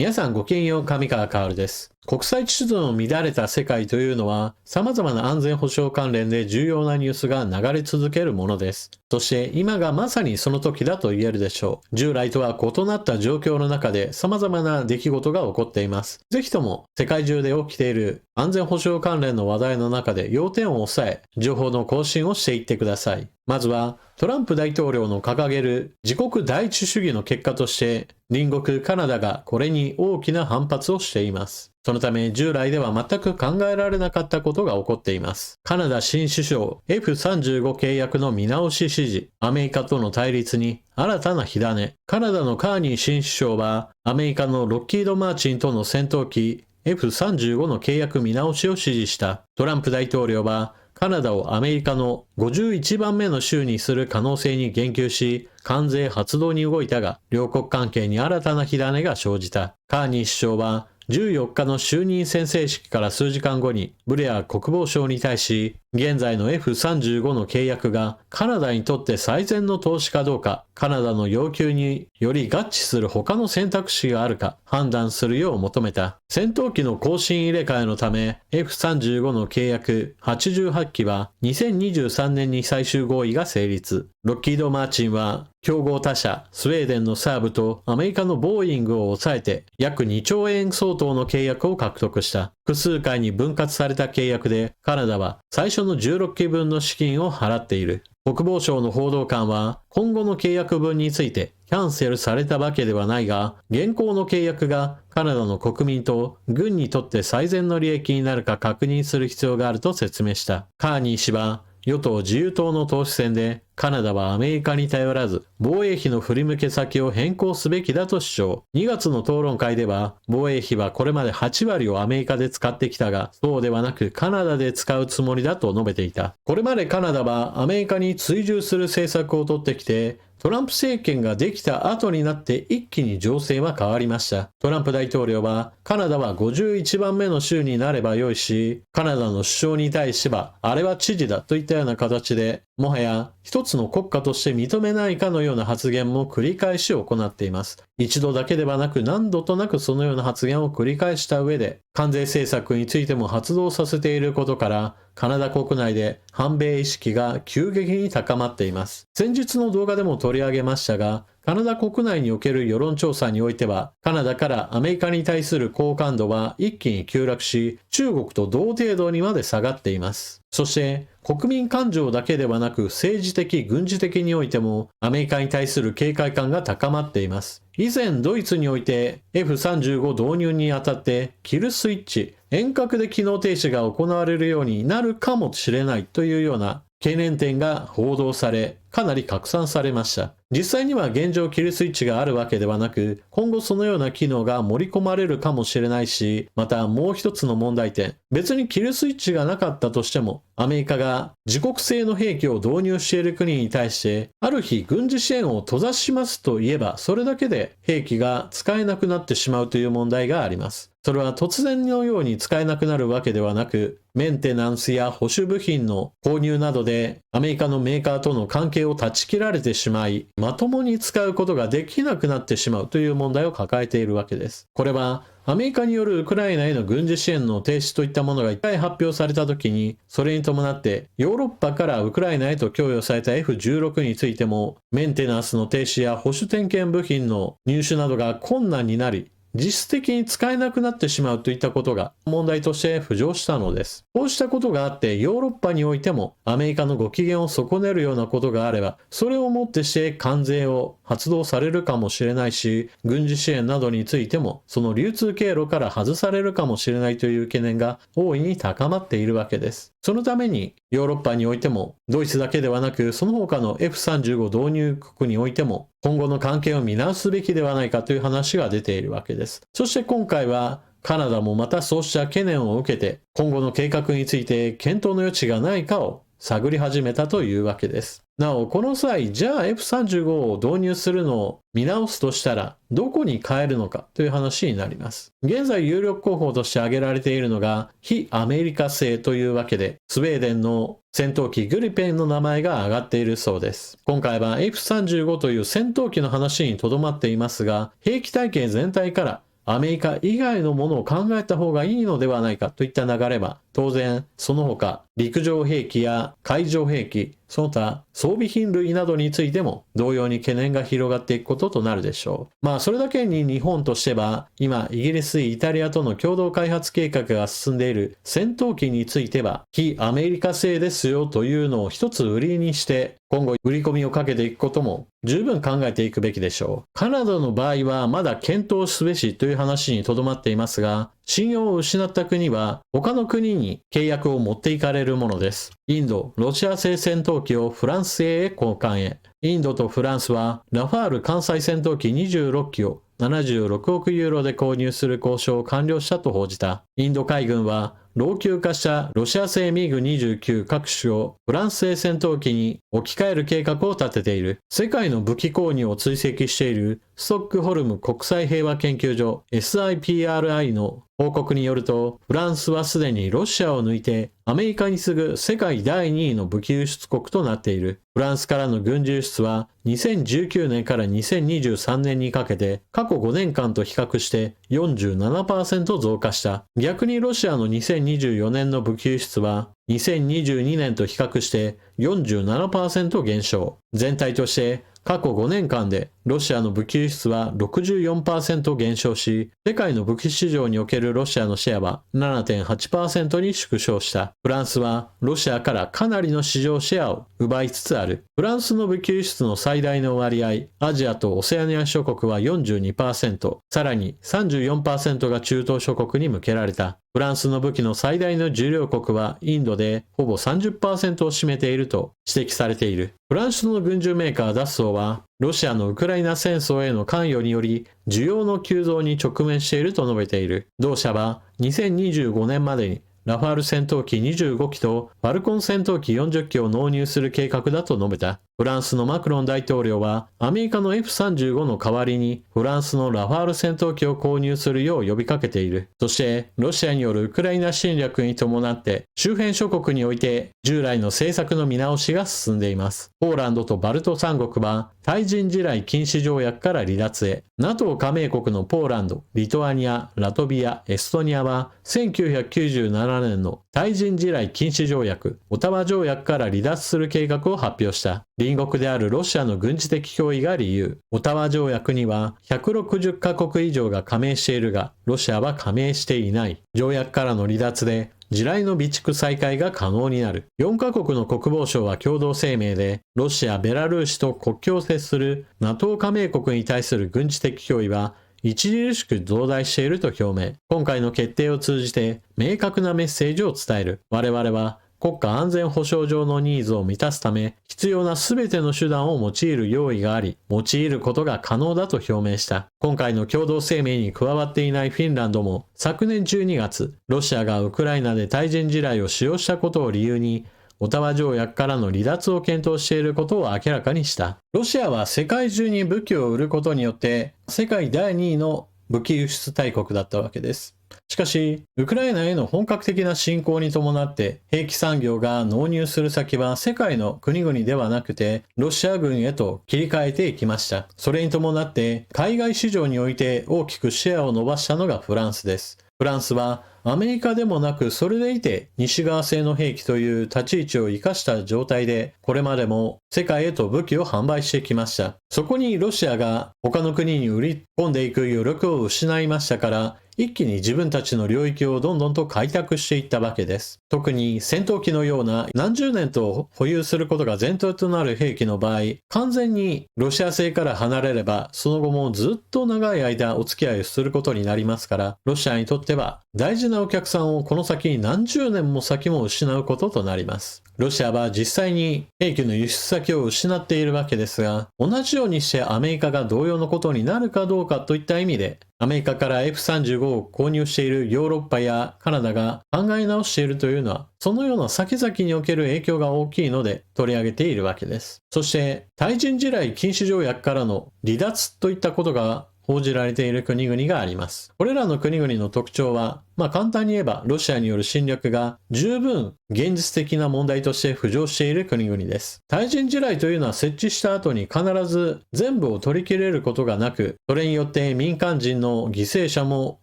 皆さんごきげんよう、上川薫です。国際秩序の乱れた世界というのは、様々な安全保障関連で重要なニュースが流れ続けるものです。そして今がまさにその時だと言えるでしょう。従来とは異なった状況の中で様々な出来事が起こっています。ぜひとも世界中で起きている安全保障関連の話題の中で要点を抑え、情報の更新をしていってください。まずは、トランプ大統領の掲げる自国第一主義の結果として、隣国カナダがこれに大きな反発をしています。そのため従来では全く考えられなかったことが起こっています。カナダ新首相 F35 契約の見直し指示、アメリカとの対立に新たな火種。カナダのカーニー新首相はアメリカのロッキード・マーチンとの戦闘機 F35 の契約見直しを指示した。トランプ大統領はカナダをアメリカの51番目の州にする可能性に言及し、関税発動に動いたが、両国関係に新たな火種が生じた。カーニー首相は、14日の就任宣誓式から数時間後に、ブレア国防相に対し、現在の F35 の契約がカナダにとって最善の投資かどうか、カナダの要求により合致する他の選択肢があるか判断するよう求めた。戦闘機の更新入れ替えのため F35 の契約88機は2023年に最終合意が成立。ロッキード・マーチンは競合他社スウェーデンのサーブとアメリカのボーイングを抑えて約2兆円相当の契約を獲得した。複数回に分割された契約でカナダは最初の16機分の資金を払っている。国防省の報道官は今後の契約分についてキャンセルされたわけではないが、現行の契約がカナダの国民と軍にとって最善の利益になるか確認する必要があると説明した。カーニー氏は与党自由党の党首選でカナダはアメリカに頼らず防衛費の振り向け先を変更すべきだと主張。2月の討論会では防衛費はこれまで8割をアメリカで使ってきたがそうではなくカナダで使うつもりだと述べていた。これまでカナダはアメリカに追従する政策をとってきてトランプ政権ができた後になって一気に情勢は変わりました。トランプ大統領はカナダは51番目の州になればよいし、カナダの首相に対してはあれは知事だといったような形で、もはや一つの国家として認めないかのような発言も繰り返し行っています。一度だけではなく何度となくそのような発言を繰り返した上で、関税政策についても発動させていることから、カナダ国内で反米意識が急激に高まっています。先日の動画でも取り上げましたが、カナダ国内における世論調査においては、カナダからアメリカに対する好感度は一気に急落し、中国と同程度にまで下がっています。そして、国民感情だけではなく政治的、軍事的においてもアメリカに対する警戒感が高まっています。以前ドイツにおいて F35 導入にあたってキルスイッチ、遠隔で機能停止が行われるようになるかもしれないというような懸念点が報道され、かなり拡散されました。実際には現状キルスイッチがあるわけではなく、今後そのような機能が盛り込まれるかもしれないし、またもう一つの問題点、別にキルスイッチがなかったとしても、アメリカが自国製の兵器を導入している国に対して、ある日軍事支援を閉ざしますと言えば、それだけで兵器が使えなくなってしまうという問題があります。それは突然のように使えなくなるわけではなく、メンテナンスや保守部品の購入などでアメリカのメーカーとの関係を断ち切られてしまい、まともに使うことができなくなってしまうという問題を抱えているわけです。これはアメリカによるウクライナへの軍事支援の停止といったものが一回発表されたときに、それに伴ってヨーロッパからウクライナへと供与された F16 についても、メンテナンスの停止や保守点検部品の入手などが困難になり、実質的に使えなくなってしまうといったことが問題として浮上したのです。こうしたことがあってヨーロッパにおいてもアメリカのご機嫌を損ねるようなことがあれば、それをもってして関税を発動されるかもしれないし、軍事支援などについてもその流通経路から外されるかもしれないという懸念が大いに高まっているわけです。そのためにヨーロッパにおいてもドイツだけではなくその他の F35 導入国においても今後の関係を見直すべきではないかという話が出ているわけです。そして今回はカナダもまたそうした懸念を受けて今後の計画について検討の余地がないかを探り始めたというわけです。なお、この際、じゃあ F35 を導入するのを見直すとしたら、どこに変えるのかという話になります。現在有力候補として挙げられているのが、非アメリカ製というわけで、スウェーデンの戦闘機グリペンの名前が挙がっているそうです。今回は F35 という戦闘機の話にとどまっていますが、兵器体系全体からアメリカ以外のものを考えた方がいいのではないかといった流れは、当然その他陸上兵器や海上兵器、その他装備品類などについても同様に懸念が広がっていくこととなるでしょう。それだけに日本としては今イギリス、イタリアとの共同開発計画が進んでいる戦闘機については非アメリカ製ですよというのを一つ売りにして今後売り込みをかけていくことも十分考えていくべきでしょう。カナダの場合はまだ検討すべしという話にとどまっていますが、信用を失った国は他の国に契約を持っていかれるものです。インド、ロシア製戦闘機をフランス製へ交換へ。インドとフランスはラファール艦載戦闘機26機を76億ユーロで購入する交渉を完了したと報じた。インド海軍は老朽化したロシア製ミグ29各種をフランス製戦闘機に置き換える計画を立てている。世界の武器購入を追跡しているストックホルム国際平和研究所 SIPRI の報告によると、フランスはすでにロシアを抜いてアメリカに次ぐ世界第2位の武器輸出国となっている。フランスからの軍事輸出は2019年から2023年にかけて過去5年間と比較して47% 増加した。逆にロシアの2024年の武器輸出は2022年と比較して47% 減少。全体として過去5年間でロシアの武器輸出は 64% 減少し、世界の武器市場におけるロシアのシェアは 7.8% に縮小した。フランスはロシアからかなりの市場シェアを奪いつつある。フランスの武器輸出の最大の割合、アジアとオセアニア諸国は 42%、さらに 34% が中東諸国に向けられた。フランスの武器の最大の重量国はインドでほぼ 30% を占めていると指摘されている。フランスの軍需メーカーダッソーは、ロシアのウクライナ戦争への関与により需要の急増に直面していると述べている。同社は2025年までにラファール戦闘機25機とファルコン戦闘機40機を納入する計画だと述べた。フランスのマクロン大統領はアメリカの F35 の代わりにフランスのラファール戦闘機を購入するよう呼びかけている。そしてロシアによるウクライナ侵略に伴って周辺諸国において従来の政策の見直しが進んでいます。ポーランドとバルト三国は対人地雷禁止条約から離脱へ。NATO 加盟国のポーランド、リトアニア、ラトビア、エストニアは1997年の対人地雷禁止条約、オタワ条約から離脱する計画を発表した。隣国であるロシアの軍事的脅威が理由。オタワ条約には160カ国以上が加盟しているが、ロシアは加盟していない。条約からの離脱で、地雷の備蓄再開が可能になる。4カ国の国防省は共同声明で、ロシア、ベラルーシと国境を接する NATO 加盟国に対する軍事的脅威は、著しく増大していると表明。今回の決定を通じて明確なメッセージを伝える。我々は国家安全保障上のニーズを満たすため必要なすべての手段を用いる用意があり、用いることが可能だと表明した。今回の共同声明に加わっていないフィンランドも昨年12月、ロシアがウクライナで対人地雷を使用したことを理由にオタワ条約からの離脱を検討していることを明らかにした。ロシアは世界中に武器を売ることによって世界第2位の武器輸出大国だったわけです。しかし、ウクライナへの本格的な侵攻に伴って兵器産業が納入する先は世界の国々ではなくてロシア軍へと切り替えていきました。それに伴って海外市場において大きくシェアを伸ばしたのがフランスです。フランスはアメリカでもなくそれでいて西側製の兵器という立ち位置を生かした状態でこれまでも世界へと武器を販売してきました。そこにロシアが他の国に売り込んでいく余力を失いましたから一気に自分たちの領域をどんどんと開拓していったわけです。特に戦闘機のような何十年と保有することが前提となる兵器の場合、完全にロシア製から離れればその後もずっと長い間お付き合いをすることになりますから、ロシアにとっては大事なお客さんをこの先何十年も先も失うこととなります。ロシアは実際に兵器の輸出先を失っているわけですが、同じようにしてアメリカが同様のことになるかどうかといった意味で、アメリカから F35 を購入しているヨーロッパやカナダが考え直しているというのは、そのような先々における影響が大きいので取り上げているわけです。そして、対人地雷禁止条約からの離脱といったことが報じられている国々があります。これらの国々の特徴は、簡単に言えばロシアによる侵略が十分現実的な問題として浮上している国々です。対人地雷というのは設置した後に必ず全部を取り切れることがなく、それによって民間人の犠牲者も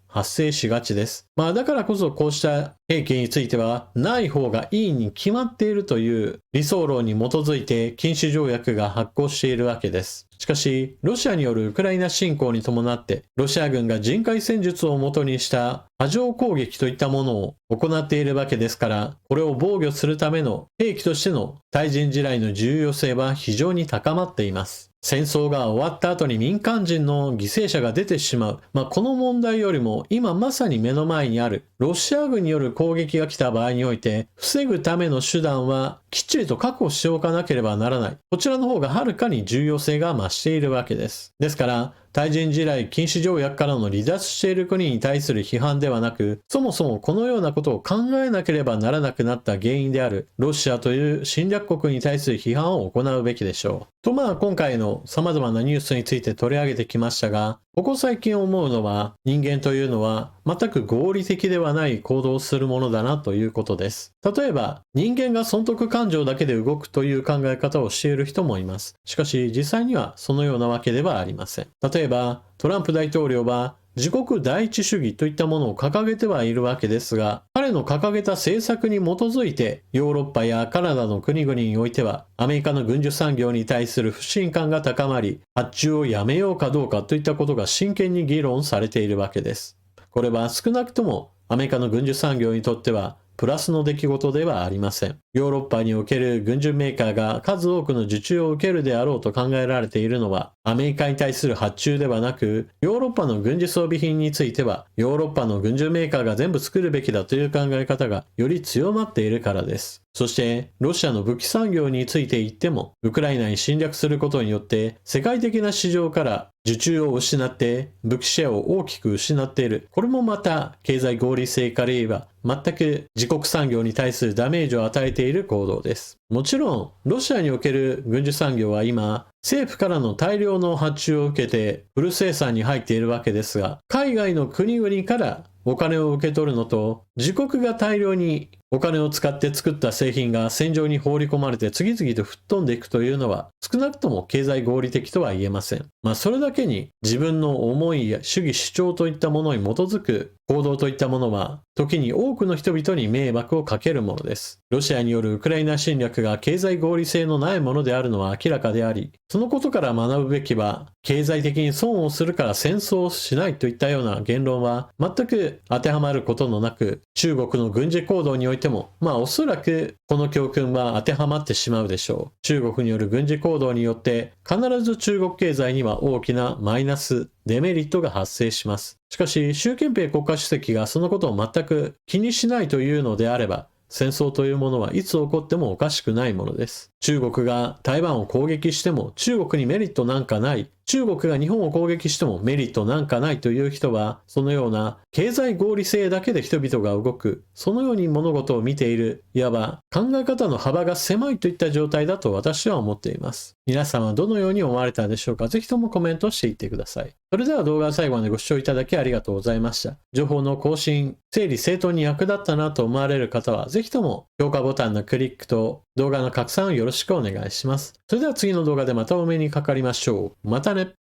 発生しがちです。だからこそこうした兵器についてはない方がいいに決まっているという理想論に基づいて禁止条約が発効しているわけです。しかし、ロシアによるウクライナ侵攻に伴って、ロシア軍が人海戦術をもとにした波状攻撃といったものを行っているわけですから、これを防御するための兵器としての対人地雷の重要性は非常に高まっています。戦争が終わった後に民間人の犠牲者が出てしまう。この問題よりも今まさに目の前にあるロシア軍による攻撃が来た場合において、防ぐための手段はきっちりと確保しておかなければならない。こちらの方がはるかに重要性が増しているわけです。ですから、対人地雷禁止条約からの離脱している国に対する批判ではなく、そもそもこのようなことを考えなければならなくなった原因であるロシアという侵略国に対する批判を行うべきでしょう。と今回の様々なニュースについて取り上げてきましたが、ここ最近思うのは人間というのは全く合理的ではない行動をするものだなということです。例えば人間が損得感情だけで動くという考え方をしている人もいます。しかし実際にはそのようなわけではありません。例えばトランプ大統領は自国第一主義といったものを掲げてはいるわけですが、彼の掲げた政策に基づいてヨーロッパやカナダの国々においてはアメリカの軍需産業に対する不信感が高まり、発注をやめようかどうかといったことが真剣に議論されているわけです。これは少なくともアメリカの軍需産業にとってはプラスの出来事ではありません。ヨーロッパにおける軍需メーカーが数多くの受注を受けるであろうと考えられているのは、アメリカに対する発注ではなく、ヨーロッパの軍事装備品については、ヨーロッパの軍需メーカーが全部作るべきだという考え方がより強まっているからです。そして、ロシアの武器産業について言っても、ウクライナに侵略することによって、世界的な市場から受注を失って、武器シェアを大きく失っている。これもまた、経済合理性から言えば、全く自国産業に対するダメージを与えている行動です。もちろん、ロシアにおける軍需産業は今、政府からの大量の発注を受けてフル生産に入っているわけですが、海外の国々からお金を受け取るのと、自国が大量にお金を使って作った製品が戦場に放り込まれて次々と吹っ飛んでいくというのは、少なくとも経済合理的とは言えません。それだけに自分の思いや主義主張といったものに基づく行動といったものは、時に多くの人々に迷惑をかけるものです。ロシアによるウクライナ侵略が経済合理性のないものであるのは明らかであり、そのことから学ぶべきは、経済的に損をするから戦争をしないといったような言論は全く当てはまることのなく、中国の軍事行動においても、おそらくこの教訓は当てはまってしまうでしょう。中国による軍事行動によって必ず中国経済には大きなマイナス、デメリットが発生します。しかし、習近平国家主席がそのことを全く気にしないというのであれば、戦争というものはいつ起こってもおかしくないものです。中国が台湾を攻撃しても中国にメリットなんかない。中国が日本を攻撃してもメリットなんかないという人は、そのような経済合理性だけで人々が動く、そのように物事を見ている、いわば考え方の幅が狭いといった状態だと私は思っています。皆さんはどのように思われたでしょうか？ぜひともコメントしていってください。それでは動画の最後までご視聴いただきありがとうございました。情報の更新、整理整頓に役立ったなと思われる方は、ぜひとも評価ボタンのクリックと動画の拡散をよろしくお願いします。それでは次の動画でまたお目にかかりましょう。またね。